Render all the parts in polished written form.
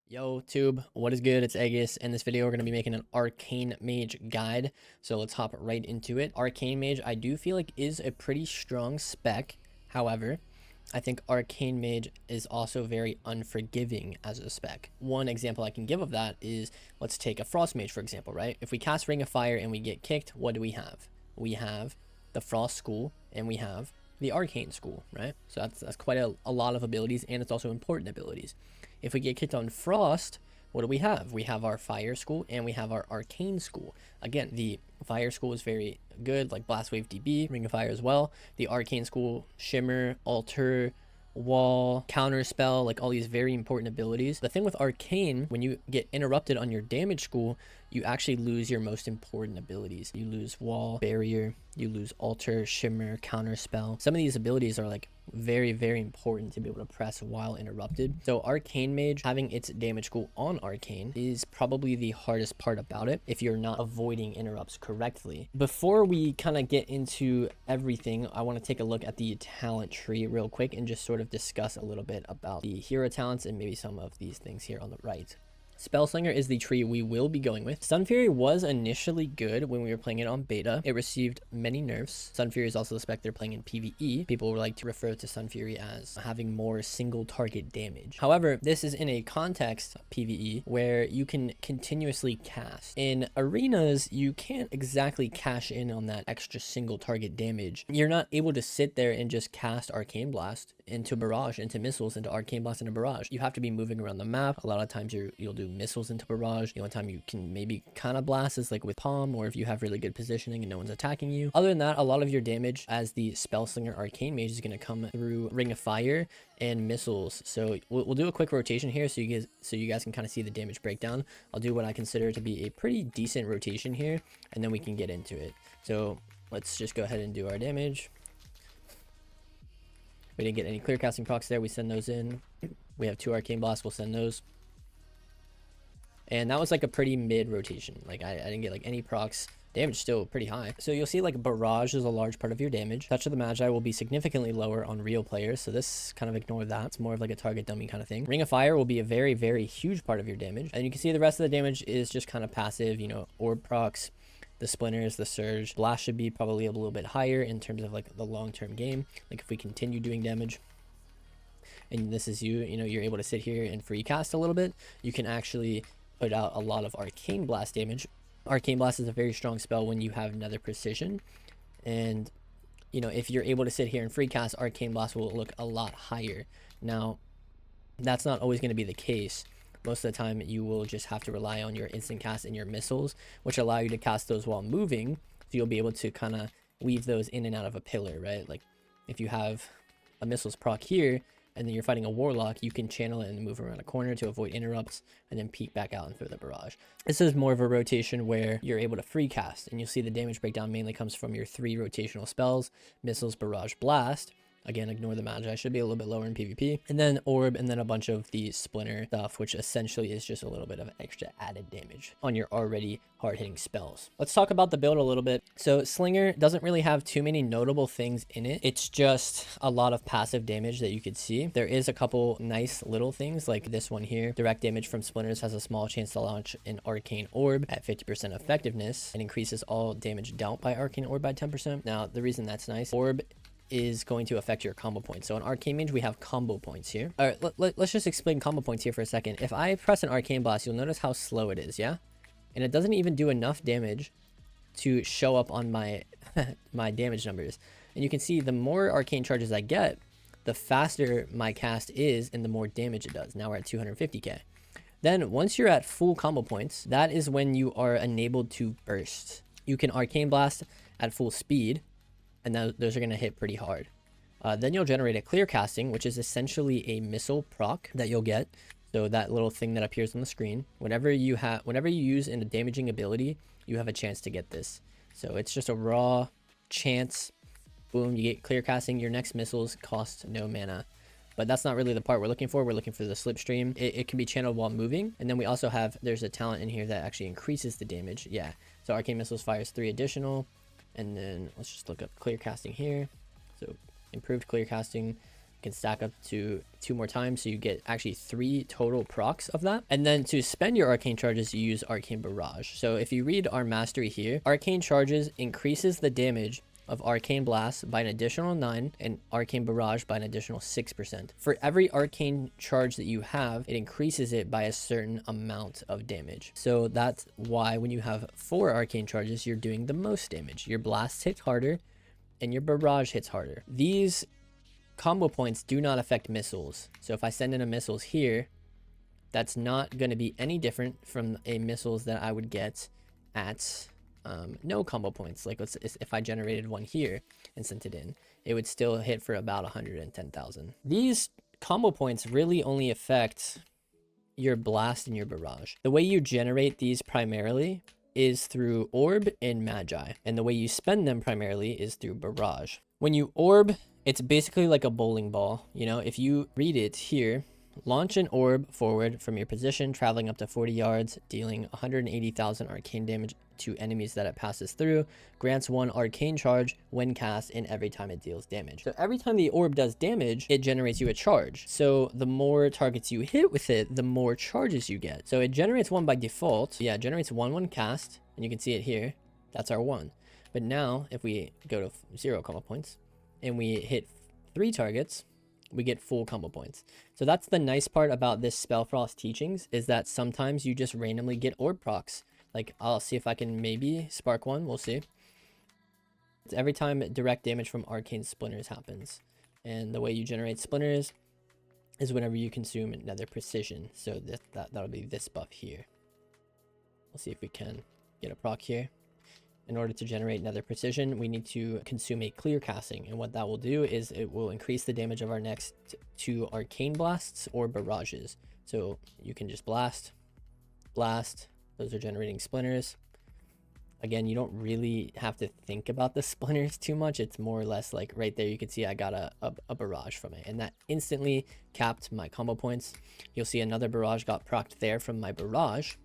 Yo, Tube, what is good? It's Aeghis. In this video, we're going to be making an Arcane Mage guide. So let's hop right into it. Arcane Mage, I do feel like is a pretty strong spec. However, I think Arcane Mage is also very unforgiving as a spec. One example I can give of that is, let's take a Frost Mage, for example, right? If we cast Ring of Fire and we get kicked, what do we have? We have the Frost School and we have the Arcane School, right? So that's quite a lot of abilities, and it's also important abilities. If we get kicked on Frost, what do we have? We have our Fire School and we have our Arcane School. Again, the Fire School is very good, like Blast Wave DB, Ring of Fire as well. The Arcane School, Shimmer, Alter, Wall, Counter Spell, like all these very important abilities. The thing with Arcane, when you get interrupted on your damage school, you actually lose your most important abilities. You lose Wall, Barrier, you lose Alter, Shimmer, Counter Spell. Some of these abilities are like very, very important to be able to press while interrupted. So Arcane Mage, having its damage school on Arcane is probably the hardest part about it if you're not avoiding interrupts correctly. Before we kind of get into everything, I want to take a look at the talent tree real quick and just sort of discuss a little bit about the hero talents and maybe some of these things here on the right. Spellslinger is the tree we will be going with. Sunfury was initially good when we were playing it on beta. It received many nerfs. Sunfury is also the spec they're playing in PvE. People would like to refer to Sunfury as having more single target damage. However, this is in a context, PvE, where you can continuously cast. In arenas, you can't exactly cash in on that extra single target damage. You're not able to sit there and just cast Arcane Blast into Barrage, into Missiles, into Arcane Blast, into Barrage. You have to be moving around the map. A lot of times you'll do missiles into Barrage. The only time you can maybe kind of blast is like with Palm, or if you have really good positioning and no one's attacking you. Other than that, a lot of your damage as the Spellslinger Arcane Mage is going to come through Ring of Fire and missiles. So we'll do a quick rotation here so you guys can kind of see the damage breakdown. I'll do what I consider to be a pretty decent rotation here, and then we can get into it. So let's just go ahead and do our damage. We didn't get any clear casting procs there. We send those in. We have 2 Arcane Blasts. We'll send those. And that was like a pretty mid rotation. Like I didn't get like any procs. Damage still pretty high. So you'll see like Barrage is a large part of your damage. Touch of the Magi will be significantly lower on real players. So this kind of ignore that. It's more of like a target dummy kind of thing. Ring of Fire will be a very, very huge part of your damage. And you can see the rest of the damage is just kind of passive, you know, orb procs, the splinters, the surge. Blast should be probably a little bit higher in terms of like the long-term game. Like if we continue doing damage and this is you know, you're able to sit here and free cast a little bit, you can actually put out a lot of Arcane Blast damage. Arcane Blast is a very strong spell when you have Nether Precision, and you know, if you're able to sit here and free cast, Arcane Blast will look a lot higher. Now that's not always going to be the case. Most of the time you will just have to rely on your instant cast and your missiles, which allow you to cast those while moving, so you'll be able to kind of weave those in and out of a pillar, right? Like if you have a missiles proc here and then you're fighting a warlock, you can channel it and move around a corner to avoid interrupts and then peek back out and throw the barrage. This is more of a rotation where you're able to free cast, and you'll see the damage breakdown mainly comes from your 3 rotational spells: missiles, barrage, blast. Again, ignore the Magi, should be a little bit lower in PvP. And then Orb, and then a bunch of the Splinter stuff, which essentially is just a little bit of extra added damage on your already hard-hitting spells. Let's talk about the build a little bit. So Slinger doesn't really have too many notable things in it. It's just a lot of passive damage that you could see. There is a couple nice little things like this one here. Direct damage from Splinters has a small chance to launch an Arcane Orb at 50% effectiveness and increases all damage dealt by Arcane Orb by 10%. Now, the reason that's nice, Orb is going to affect your combo points. So in Arcane Mage, we have combo points here. All right, let's just explain combo points here for a second. If I press an Arcane Blast, you'll notice how slow it is, yeah? And it doesn't even do enough damage to show up on my my damage numbers. And you can see the more arcane charges I get, the faster my cast is and the more damage it does. Now we're at 250k. Then once you're at full combo points, that is when you are enabled to burst. You can Arcane Blast at full speed, and those are going to hit pretty hard. Then you'll generate a clear casting, which is essentially a missile proc that you'll get. So that little thing that appears on the screen, whenever you use in a damaging ability, you have a chance to get this. So it's just a raw chance. Boom, you get clear casting. Your next missiles cost no mana. But that's not really the part we're looking for. We're looking for the slipstream. It can be channeled while moving. And then we also have, there's a talent in here that actually increases the damage. Yeah, so Arcane Missiles fires 3 additional. And then let's just look up clear casting here. So improved clear casting can stack up to 2 more times, so you get actually 3 total procs of that. And then to spend your arcane charges, you use Arcane Barrage. So if you read our mastery here, Arcane Charges increases the damage of Arcane Blast by an additional 9 and Arcane Barrage by an additional 6%. For every Arcane Charge that you have, it increases it by a certain amount of damage. So that's why when you have 4 Arcane Charges, you're doing the most damage. Your Blast hits harder and your Barrage hits harder. These combo points do not affect missiles. So if I send in a missiles here, that's not going to be any different from a missiles that I would get at no combo points. Like if I generated one here and sent it in, it would still hit for about 110,000. These combo points really only affect your Blast and your Barrage. The way you generate these primarily is through Orb and Magi, and the way you spend them primarily is through Barrage. When you Orb, it's basically like a bowling ball. You know, if you read it here, launch an orb forward from your position, traveling up to 40 yards, dealing 180,000 arcane damage to enemies that it passes through, grants 1 arcane charge when cast and every time it deals damage. So every time the orb does damage, it generates you a charge. So the more targets you hit with it, the more charges you get. So it generates 1 by default. Yeah, it generates 1 when cast, and you can see it here. That's our 1. But now if we go to 0 combo points and we hit 3 targets, we get full combo points. So that's the nice part about this Spellfrost teachings, is that sometimes you just randomly get orb procs. Like, I'll see if I can maybe spark one. We'll see. It's every time direct damage from arcane splinters happens. And the way you generate splinters is whenever you consume another precision. So that'll be this buff here. We'll see if we can get a proc here. In order to generate another precision, we need to consume a clear casting, and what that will do is it will increase the damage of our next 2 arcane blasts or barrages. So you can just blast, those are generating splinters. Again, you don't really have to think about the splinters too much. It's more or less like right there, you can see I got a barrage from it, and that instantly capped my combo points. You'll see another barrage got procced there from my barrage.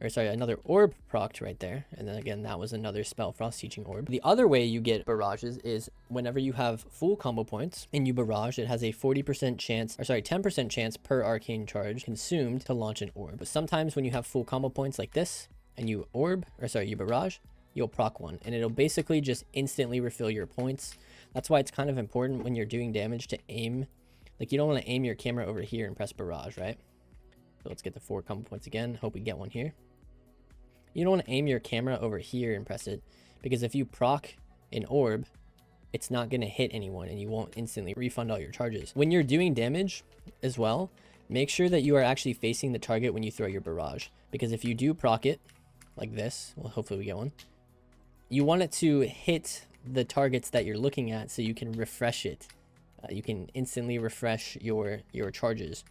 Or sorry, another orb procced right there. And then again, that was another Spellfrost teaching orb. The other way you get barrages is whenever you have full combo points and you barrage, it has a 40% chance, or sorry, 10% chance per arcane charge consumed to launch an orb. But sometimes when you have full combo points like this and you orb, or sorry, you barrage, you'll proc one, and it'll basically just instantly refill your points. That's why it's kind of important when you're doing damage to aim. Like, you don't want to aim your camera over here and press barrage, right? So let's get the 4 combo points again. Hope we get one here. You don't want to aim your camera over here and press it, because if you proc an orb, it's not going to hit anyone and you won't instantly refund all your charges. When you're doing damage as well, make sure that you are actually facing the target when you throw your barrage, because if you do proc it like this, well, hopefully we get one, you want it to hit the targets that you're looking at so you can refresh it. You can instantly refresh your charges.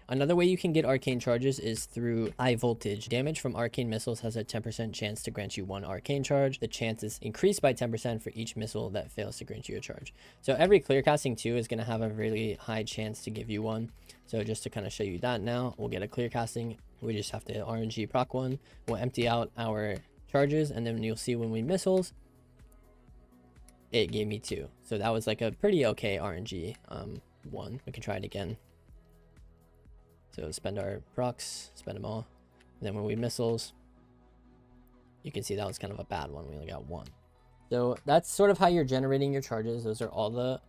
Another way you can get arcane charges is through high voltage. Damage from arcane missiles has a 10% chance to grant you 1 arcane charge. The chance is increased by 10% for each missile that fails to grant you a charge. So every clear casting too is going to have a really high chance to give you one. So just to kind of show you that now, we'll get a clear casting. We just have to RNG proc one. We'll empty out our charges, and then you'll see when we missiles, it gave me 2. So that was like a pretty okay RNG one. We can try it again. So spend our procs, spend them all. And then when we missiles, you can see that was kind of a bad one. We only got 1. So that's sort of how you're generating your charges. Those are all the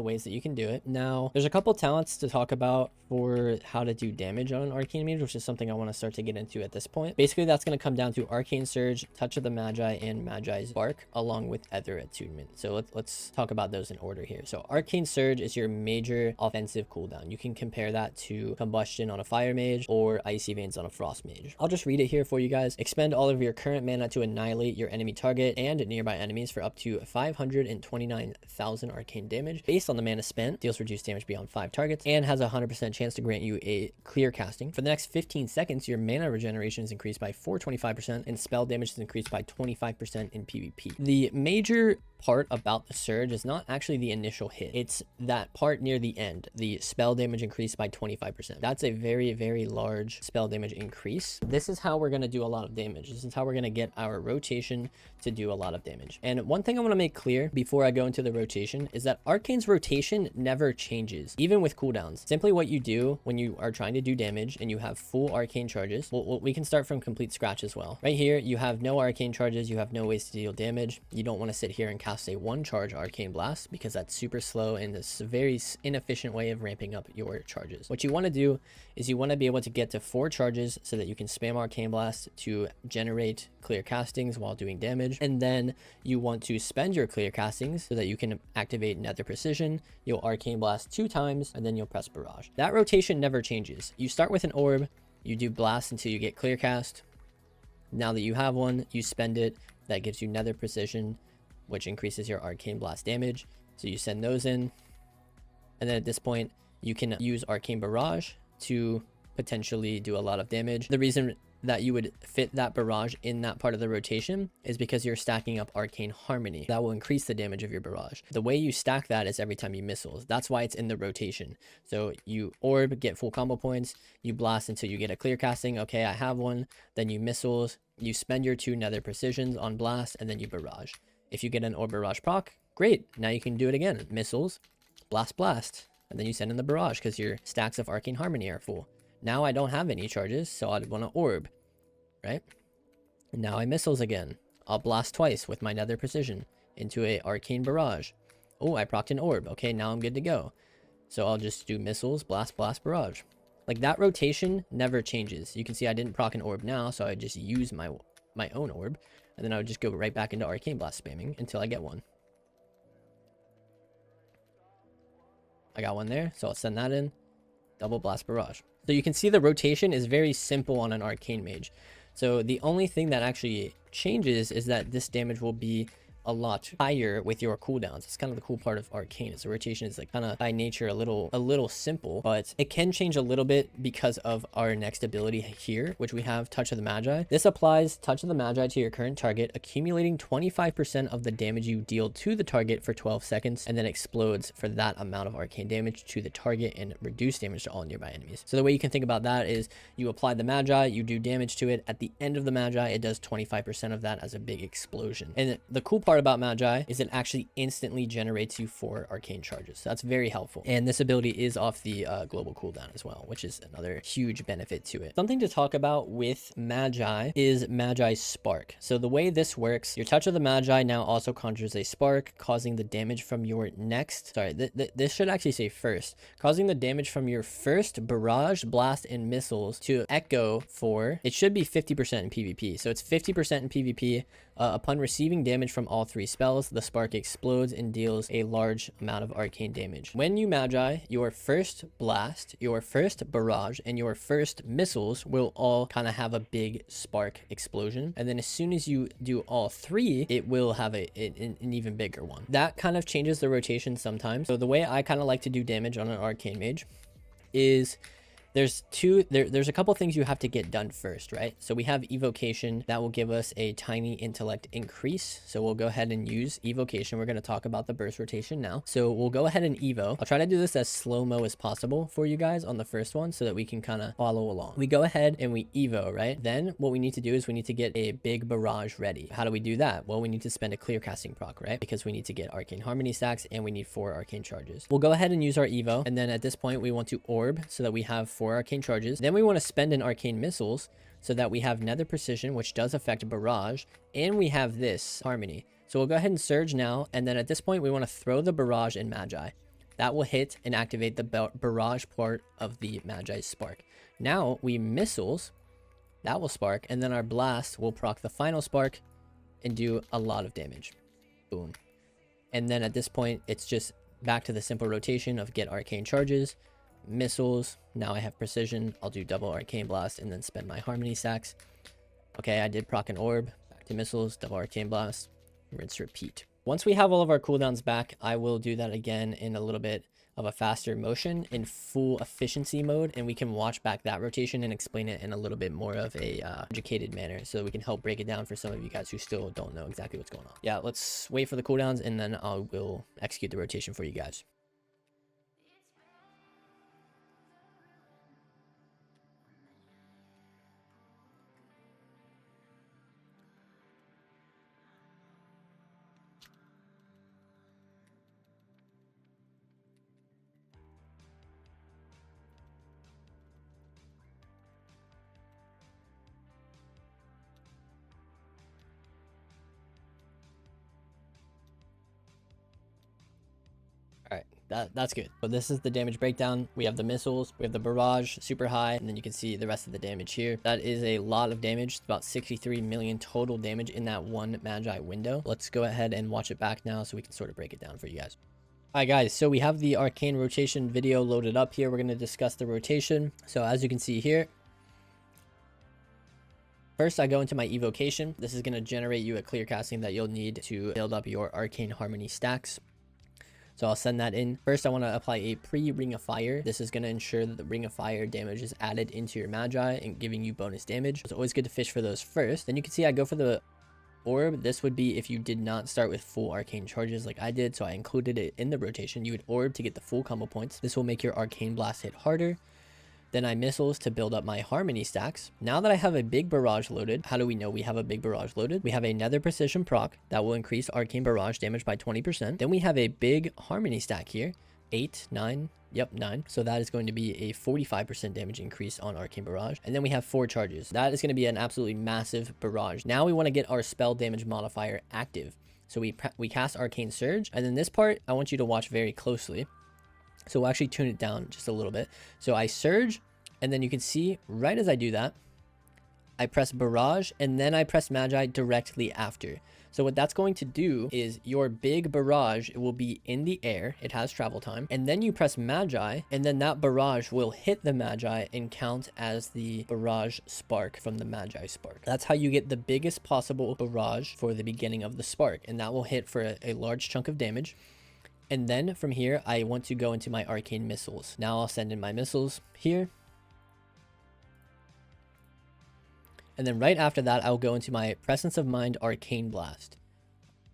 ways that you can do it. Now, there's a couple talents to talk about for how to do damage on an Arcane Mage, which is something I want to start to get into at this point. Basically, that's going to come down to Arcane Surge, Touch of the Magi, and Magi's Bark, along with Ether Attunement. So let's talk about those in order here. So Arcane Surge is your major offensive cooldown. You can compare that to Combustion on a Fire Mage or Icy Veins on a Frost Mage. I'll just read it here for you guys. Expend all of your current mana to annihilate your enemy target and nearby enemies for up to 529,000 arcane damage. Based on the mana spent, deals reduced damage beyond 5 targets and has a 100% chance to grant you a clear casting. For the next 15 seconds, your mana regeneration is increased by 425% and spell damage is increased by 25% in PvP. The major part about the surge is not actually the initial hit. It's that part near the end, the spell damage increased by 25%. That's a very, very large spell damage increase. This is how we're going to do a lot of damage. This is how we're going to get our rotation to do a lot of damage. And one thing I want to make clear before I go into the rotation is that Arcane's rotation never changes, even with cooldowns. Simply what you do when you are trying to do damage and you have full arcane charges, we can start from complete scratch as well. Right here, you have no arcane charges, you have no ways to deal damage. You don't want to sit here and cast a 1-charge arcane blast because that's super slow and it's a very inefficient way of ramping up your charges. What you want to do is you want to be able to get to 4 charges so that you can spam arcane blast to generate clear castings while doing damage, and then you want to spend your clear castings so that you can activate nether precision. You'll arcane blast 2 times and then you'll press barrage. That rotation never changes. You start with an orb, you do blast until you get clear cast. Now that you have one, you spend it. That gives you nether precision, which increases your arcane blast damage, so you send those in, and then at this point you can use arcane barrage to potentially do a lot of damage. The reason that you would fit that barrage in that part of the rotation is because you're stacking up arcane harmony. That will increase the damage of your barrage. The way you stack that is every time you missiles. That's why it's in the rotation. So you orb, get full combo points, you blast until you get a clear casting. Okay, I have one. Then you missiles, you spend your 2 nether precisions on blast, and then you barrage. If you get an orb barrage proc, great. Now you can do it again. Missiles, blast, and then you send in the barrage because your stacks of arcane harmony are full. Now I don't have any charges, so I'd want to orb, right? And now I missiles again. I'll blast twice with my nether precision into a arcane barrage. Oh, I procced an orb. Okay, now I'm good to go. So I'll just do missiles, blast, barrage. Like, that rotation never changes. You can see I didn't proc an orb now, so I just use my own orb, and then I would just go right back into arcane blast spamming until I get one. I got one there, so I'll send that in. Double blast barrage. So you can see the rotation is very simple on an arcane mage. So the only thing that actually changes is that this damage will be a lot higher with your cooldowns. It's kind of the cool part of Arcane, is the rotation is like kind of by nature a little simple, but it can change a little bit because of our next ability here, which we have Touch of the Magi. This applies Touch of the Magi to your current target, accumulating 25% of the damage you deal to the target for 12 seconds, and then explodes for that amount of arcane damage to the target and reduce damage to all nearby enemies. So the way you can think about that is you apply the Magi, you do damage to it. At the end of the Magi, it does 25% of that as a big explosion. And the cool part about Magi is it actually instantly generates you 4 arcane charges. So that's very helpful. And this ability is off the global cooldown as well, which is another huge benefit to it. Something to talk about with Magi is Magi Spark. So the way this works, your Touch of the Magi now also conjures a spark, causing the damage from your next, this should actually say first, causing the damage from your first barrage, blast, and missiles to echo for, it should be 50% in PvP. So it's 50% in PvP. Upon receiving damage from all 3 spells, the spark explodes and deals a large amount of arcane damage. When you Magi, your first blast, your first barrage, and your first missiles will all kind of have a big spark explosion. And then as soon as you do all 3, it will have an even bigger one. That kind of changes the rotation sometimes. So the way I kind of like to do damage on an arcane mage is there's a couple things you have to get done first, right? So we have evocation that will give us a tiny intellect increase. So we'll go ahead and use evocation. We're going to talk about the burst rotation now. So we'll go ahead and evo. I'll try to do this as slow-mo as possible for you guys on the first one so that we can kind of follow along. We go ahead and we evo, right? Then what we need to do is we need to get a big barrage ready. How do we do that? Well, we need to spend a clear casting proc, right? Because we need to get arcane harmony stacks and we need 4 arcane charges. We'll go ahead and use our evo. And then at this point we want to orb so that we have 4 arcane charges. Then we want to spend an arcane missiles so that we have nether precision, which does affect barrage, and we have this harmony. So we'll go ahead and surge now, and then at this point we want to throw the barrage in Magi. That will hit and activate the barrage part of the Magi spark. Now we missiles, that will spark, and then our blast will proc the final spark and do a lot of damage. Boom. And then at this point it's just back to the simple rotation of get arcane charges, missiles. Now I have precision. I'll do double arcane blast and then spend my harmony stacks. Okay, I did proc an orb. Back to missiles, double arcane blast, rinse, repeat. Once we have all of our cooldowns back, I will do that again in a little bit. of a faster motion in full efficiency mode, and we can watch back that rotation and explain it in a little bit more of a educated manner, so we can help break it down for some of you guys who still don't know exactly what's going on. Yeah, let's wait for the cooldowns, and then I will execute the rotation for you guys. All right, that's good. So this is the damage breakdown. We have the missiles, we have the barrage super high, and then you can see the rest of the damage here. That is a lot of damage. It's about 63 million total damage in that one Magi window. Let's go ahead and watch it back now so we can sort of break it down for you guys. All right, guys, so we have the Arcane rotation video loaded up here. We're going to discuss the rotation. So as you can see here, first, I go into my evocation. This is going to generate you a clear casting that you'll need to build up your Arcane Harmony stacks. So I'll send that in. First, I want to apply a pre-Ring of Fire. This is going to ensure that the Ring of Fire damage is added into your Magi and giving you bonus damage. It's always good to fish for those first. Then you can see I go for the orb. This would be if you did not start with full arcane charges like I did, so I included it in the rotation. You would orb to get the full combo points. This will make your Arcane Blast hit harder. Then I missiles to build up my Harmony stacks. Now that I have a big barrage loaded, how do we know we have a big barrage loaded? We have a Nether Precision proc that will increase Arcane Barrage damage by 20%. Then we have a big Harmony stack here, 8, 9, yep, 9. So that is going to be a 45% damage increase on Arcane Barrage. And then we have 4 charges. That is going to be an absolutely massive barrage. Now we want to get our spell damage modifier active. So we cast Arcane Surge, and then this part I want you to watch very closely. So we'll actually tune it down just a little bit. So I surge, and then you can see right as I do that, I press barrage, and then I press Magi directly after. So what that's going to do is your big barrage, it will be in the air. It has travel time. And then you press Magi, and then that barrage will hit the Magi and count as the barrage spark from the Magi spark. That's how you get the biggest possible barrage for the beginning of the spark. And that will hit for a large chunk of damage. And then from here, I want to go into my Arcane Missiles. Now I'll send in my missiles here. And then right after that, I'll go into my Presence of Mind Arcane Blast.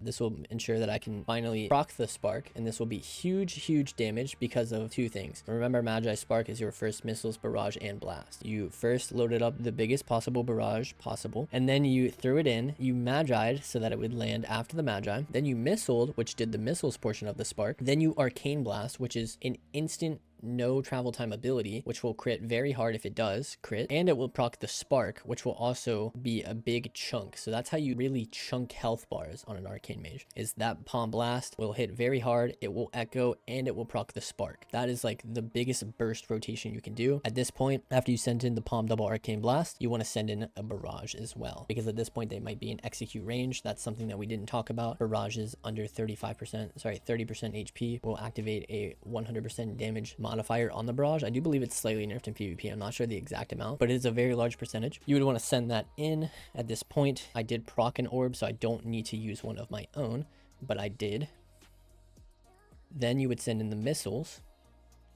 This will ensure that I can finally proc the spark, and this will be huge damage because of 2 things. Remember, Magi Spark is your first missiles, barrage, and blast. You first loaded up the biggest possible barrage possible, and then you threw it in. You Magi'd so that it would land after the Magi. Then you missiled, which did the missiles portion of the spark. Then you Arcane Blast, which is an instant no travel time ability, which will crit very hard if it does crit, and it will proc the spark, which will also be a big chunk. So that's how you really chunk health bars on an Arcane Mage, is that Palm Blast will hit very hard, it will echo, and it will proc the spark. That is like the biggest burst rotation you can do. At this point, after you send in the Palm Double Arcane Blast, you want to send in a barrage as well, because at this point they might be in execute range. That's something that we didn't talk about. Barrages under 30% HP will activate a 100% damage modifier on the barrage. I do believe it's slightly nerfed in PvP. I'm not sure the exact amount, but it is a very large percentage. You would want to send that in. At this point, I did proc an orb, so I don't need to use one of my own, but I did. Then you would send in the missiles.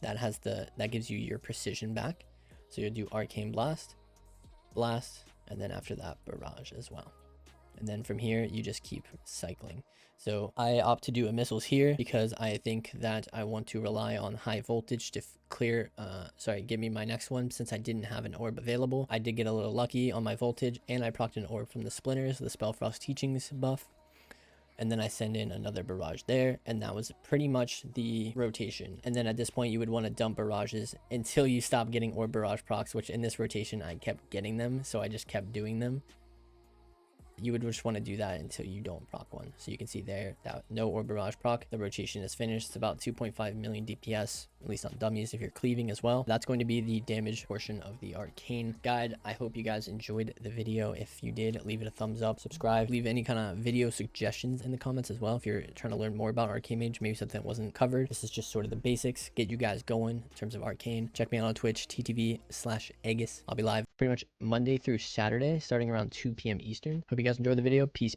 That gives you your precision back. So you'll do Arcane Blast, and then after that, barrage as well. And then from here, you just keep cycling. So I opt to do a missiles here because I think that I want to rely on high voltage to give me my next one, since I didn't have an orb available. I did get a little lucky on my voltage, and I procced an orb from the Splinters, the Spellfrost Teachings buff. And then I send in another barrage there, and that was pretty much the rotation. And then at this point, you would want to dump barrages until you stop getting orb barrage procs, which in this rotation, I kept getting them, so I just kept doing them. You would just want to do that until you don't proc one. So you can see there that no orb barrage proc, the rotation is finished. It's about 2.5 million DPS, at least on dummies if you're cleaving as well. That's going to be the damage portion of the Arcane guide. I hope you guys enjoyed the video. If you did, leave it a thumbs up, subscribe, leave any kind of video suggestions in the comments as well. If you're trying to learn more about Arcane Mage, maybe something that wasn't covered. This is just sort of the basics, get you guys going in terms of Arcane. Check me out on Twitch, ttv/Aeghis. I'll be live pretty much Monday through Saturday, starting around 2 p.m. Eastern. Hope you guys enjoyed the video. Peace.